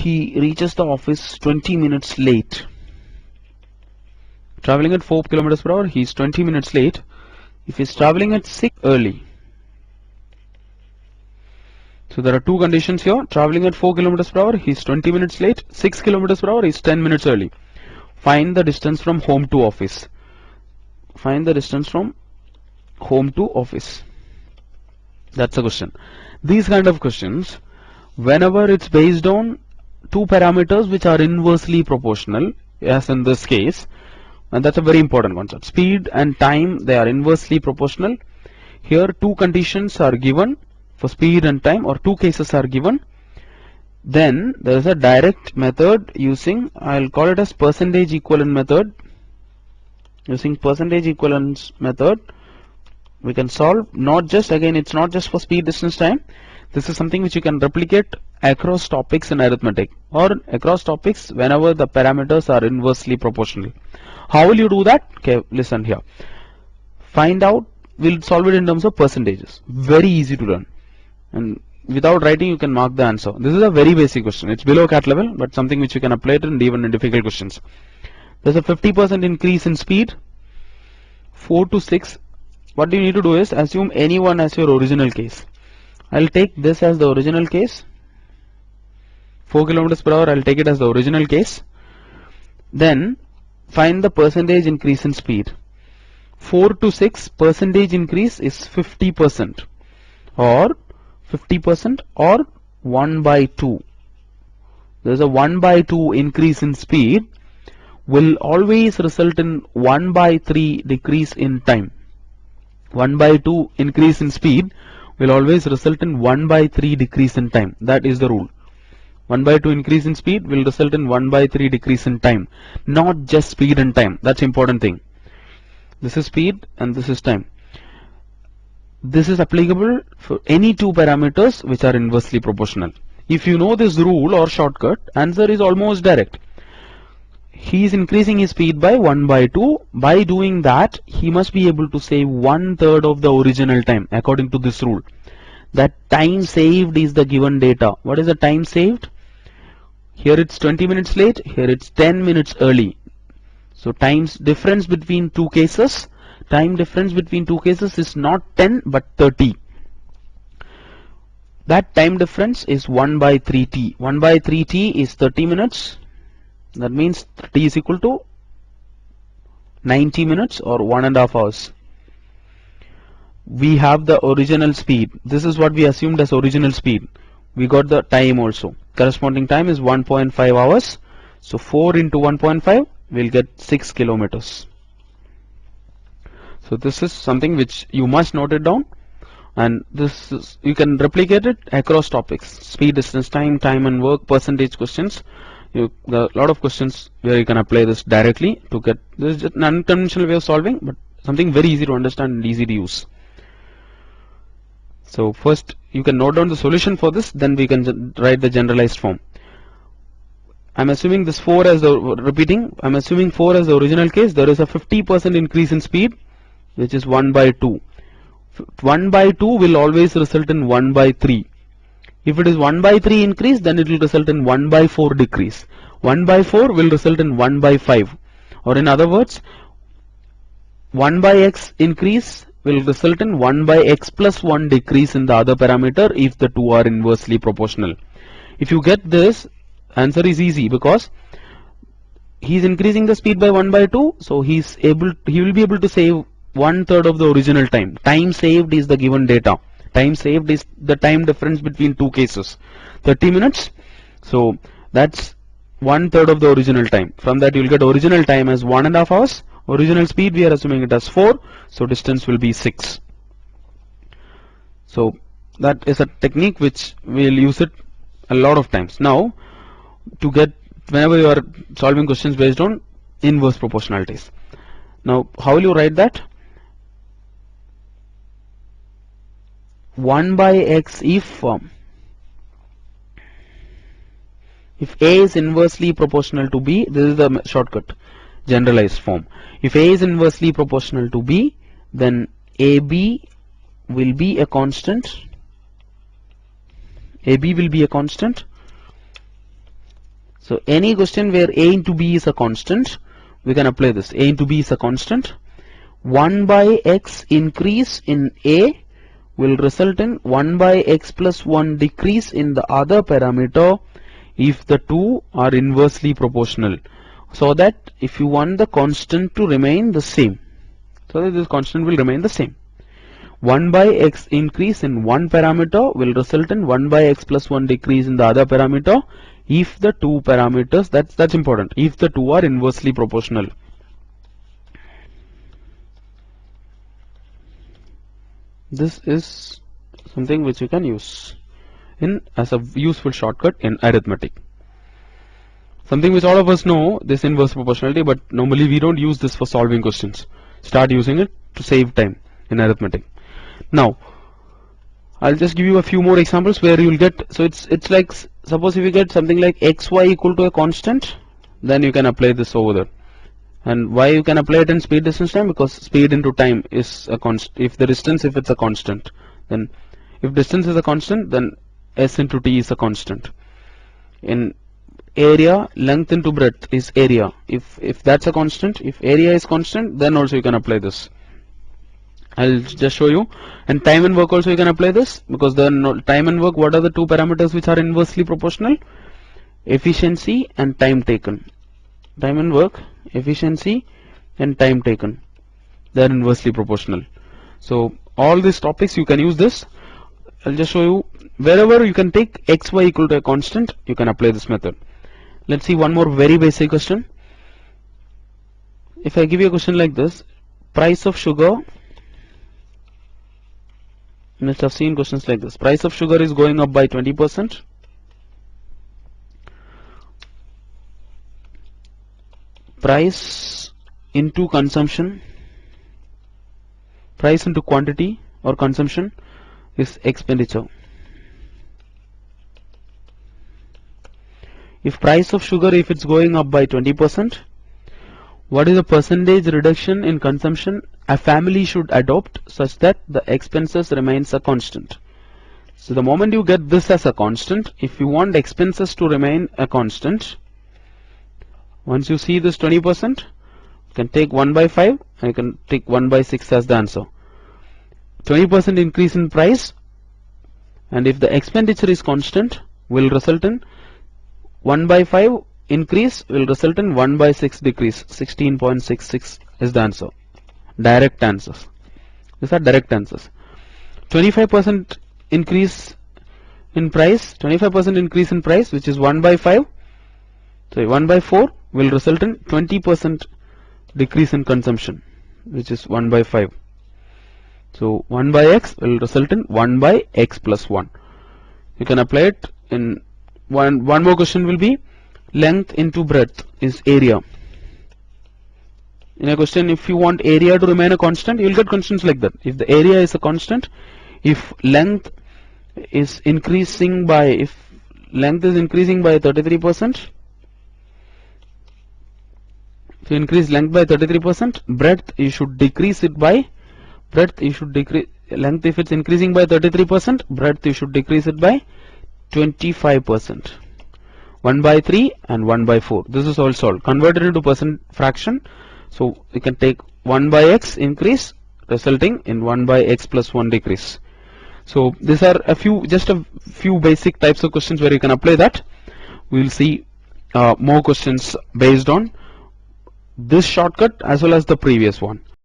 he reaches the office 20 minutes late. Traveling at 4 kilometers per hour, he's 20 minutes late. If he's traveling at 6 early. So there are two conditions here. Traveling at 4 kilometers per hour, he's 20 minutes late. 6 kilometers per hour, he's 10 minutes early. Find the distance from home to office. Find the distance from home to office. That's a question. These kind of questions, whenever it's based on two parameters which are inversely proportional, as in this case, and that's a very important concept. Speed and time, they are inversely proportional. Here two conditions are given for speed and time, or two cases are given. Then there is a direct method using, I'll call it as percentage equivalent method. Using percentage equivalence method, we can solve not just, again, it's not just for speed, distance, time. This is something which you can replicate across topics in arithmetic, or across topics whenever the parameters are inversely proportional. How will you do that? Okay, listen here. Find out, we'll solve it in terms of percentages. Very easy to learn. And without writing, you can mark the answer. This is a very basic question. It's below cat level, but something which you can apply it in even in difficult questions. There's a 50% increase in speed. 4 to 6. What you need to do is assume anyone as your original case. I'll take this as the original case. 4 kilometers per hour, I'll take it as the original case. Then find the percentage increase in speed. 4 to 6 percentage increase is 50%, or 50% or 1 by 2. There's a 1 by 2 increase in speed will always result in 1 by 3 decrease in time. 1 by 2 increase in speed will always result in 1 by 3 decrease in time. That is the rule. 1 by 2 increase in speed will result in 1 by 3 decrease in time. Not just speed and time. That's important thing. This is speed and this is time. This is applicable for any two parameters which are inversely proportional. If you know this rule or shortcut, answer is almost direct. He is increasing his speed by 1 by 2. By doing that, he must be able to save 1/3 of the original time according to this rule. That time saved is the given data. What is the time saved? Here it's 20 minutes late, here it's 10 minutes early. So times difference between two cases, time difference between two cases is not 10 but 30. That time difference is 1 by 3t. 1 by 3t is 30 minutes. That means t is equal to 90 minutes or 1.5 hours. We have the original speed. This is what we assumed as original speed. We got the time also. Corresponding time is 1.5 hours. So 4 into 1.5 will get 6 kilometers. So this is something which you must note it down, and this is, you can replicate it across topics: speed, distance, time, time and work, percentage questions. There are a lot of questions where you can apply this directly to get this is just an unconventional way of solving, but something very easy to understand and easy to use. So first you can note down the solution for this, then we can write the generalized form. I'm assuming this 4 as the repeating. I'm assuming 4 as the original case. There is a 50% increase in speed, which is 1 by 2. 1 by 2 will always result in 1 by 3. If it is 1 by 3 increase, then it will result in 1 by 4 decrease. 1 by 4 will result in 1 by 5. Or in other words, 1 by x increase will result in 1 by x plus 1 decrease in the other parameter if the two are inversely proportional. If you get this, answer is easy because he is increasing the speed by 1 by 2, so he will be able to save 1/3 of the original time. Time saved is the given data. Time saved is the time difference between two cases, 30 minutes. So that's 1/3 of the original time. From that you will get original time as 1.5 hours. Original speed we are assuming it as 4, so distance will be 6. So that is a technique which we will use it a lot of times. Now to get, whenever you are solving questions based on inverse proportionalities. Now how will you write that? 1 by x if A is inversely proportional to B, this is the shortcut, generalized form. If A is inversely proportional to B, then AB will be a constant. AB will be a constant. So any question where a into b is a constant, we can apply this. A into b is a constant. 1 by x increase in a will result in 1 by x plus 1 decrease in the other parameter if the two are inversely proportional. So that if you want the constant to remain the same, so that this constant will remain the same. 1 by x increase in one parameter will result in 1 by x plus 1 decrease in the other parameter if the two parameters, that's important, if the two are inversely proportional. This is something which you can use in as a useful shortcut in arithmetic. Something which all of us know, this inverse proportionality, but normally we don't use this for solving questions. Start using it to save time in arithmetic. Now I'll just give you a few more examples where you'll get, so it's like, suppose if you get something like xy equal to a constant, then you can apply this over there. And why you can apply it in speed, distance, time? Because speed into time is a constant. If the distance, if it's a constant, then if distance is a constant, then s into t is a constant. In area, length into breadth is area. If that's a constant, if area is constant, then also you can apply this. I'll just show you. And time and work also you can apply this, because the time and work, what are the two parameters which are inversely proportional? Efficiency and time taken. Time and work, efficiency and time taken, they are inversely proportional. So all these topics you can use this. I'll just show you, wherever you can take xy equal to a constant, you can apply this method. Let's see one more very basic question. If I give you a question like this, price of sugar, you must have seen questions like this. Price of sugar is going up by 20%. Price into consumption, price into quantity or consumption is expenditure. If price of sugar, if it's going up by 20%, what is the percentage reduction in consumption a family should adopt such that the expenses remains a constant? So the moment you get this as a constant, if you want expenses to remain a constant, once you see this 20%, you can take 1 by 5 and you can take 1 by 6 as the answer. 20% increase in price, and if the expenditure is constant, will result in 1 by 5 increase will result in 1 by 6 decrease. 16.66 is the answer. Direct answers. These are direct answers. 25% increase in price, 25% increase in price, which is 1 by 5, so 1 by 4 will result in 20% decrease in consumption, which is 1 by 5. So 1 by x will result in 1 by x plus 1. You can apply it in one more question will be length into breadth is area. In a question, if you want area to remain a constant, you will get constants like that. If the area is a constant, if length is increasing by 33%, if you increase length by 33%, breadth you should decrease it by length, if it's increasing by 33%, breadth you should decrease it by 25%. 1 by 3 and 1 by 4. This is all solved. Converted into percent fraction. So you can take 1 by x increase resulting in 1 by x plus 1 decrease. So these are just a few basic types of questions where you can apply that. We will see more questions based on this shortcut as well as the previous one.